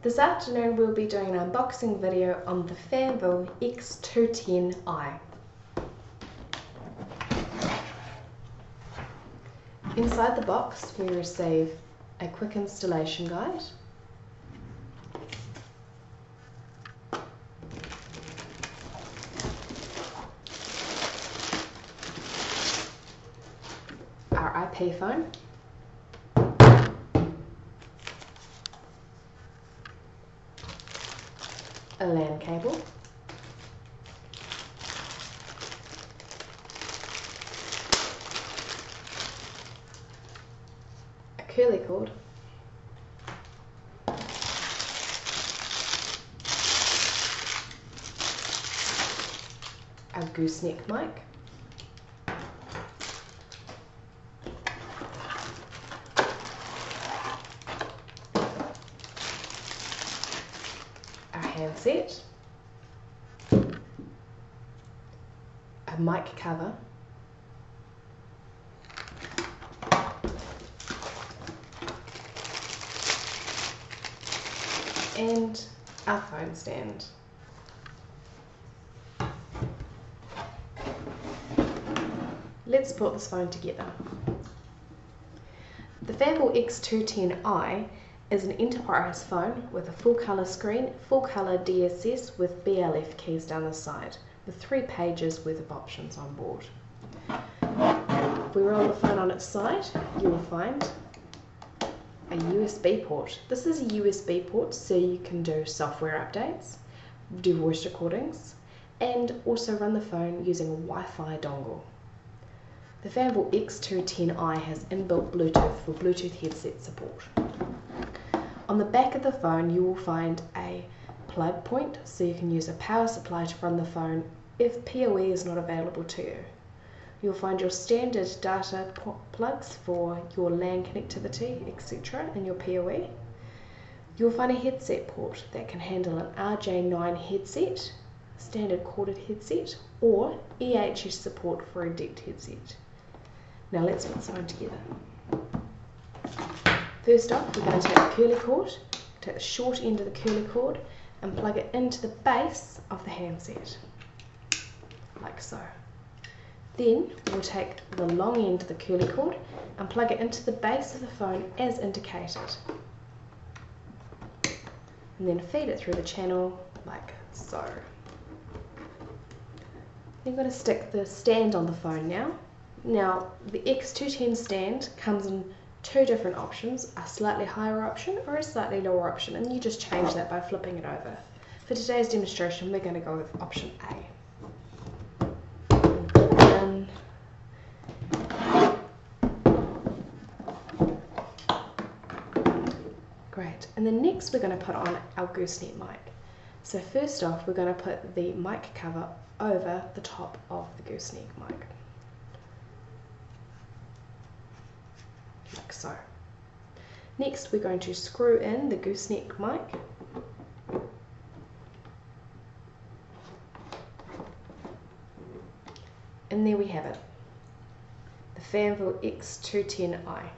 This afternoon we'll be doing an unboxing video on the Fanvil X210i. Inside the box we receive a quick installation guide, our IP phone, a LAN cable, a curly cord, a gooseneck mic, handset, a mic cover, and our phone stand. Let's put this phone together. The Fanvil X210i is an enterprise phone with a full colour screen, full colour DSS with BLF keys down the side, with 3 pages worth of options on board. If we roll the phone on its side, you will find a USB port. This is a USB port so you can do software updates, do voice recordings, and also run the phone using a Wi-Fi dongle. The Fanvil X210i has inbuilt Bluetooth for Bluetooth headset support. On the back of the phone you will find a plug point so you can use a power supply to run the phone if PoE is not available to you. You'll find your standard data plugs for your LAN connectivity, etc. in your PoE. You'll find a headset port that can handle an RJ9 headset, standard corded headset, or EHS support for a decked headset. Now let's put this phone together. First off, we're going to take the curly cord, take the short end of the curly cord and plug it into the base of the handset, like so. Then we'll take the long end of the curly cord and plug it into the base of the phone as indicated. And then feed it through the channel like so. You're going to stick the stand on the phone now. Now the X210 stand comes in 2 different options, a slightly higher option or a slightly lower option, and you just change that by flipping it over. For today's demonstration we're going to go with option A. Great, and then next we're going to put on our gooseneck mic. So first off we're going to put the mic cover over the top of the gooseneck mic, like so. Next we're going to screw in the gooseneck mic and there we have it, the Fanvil X210i.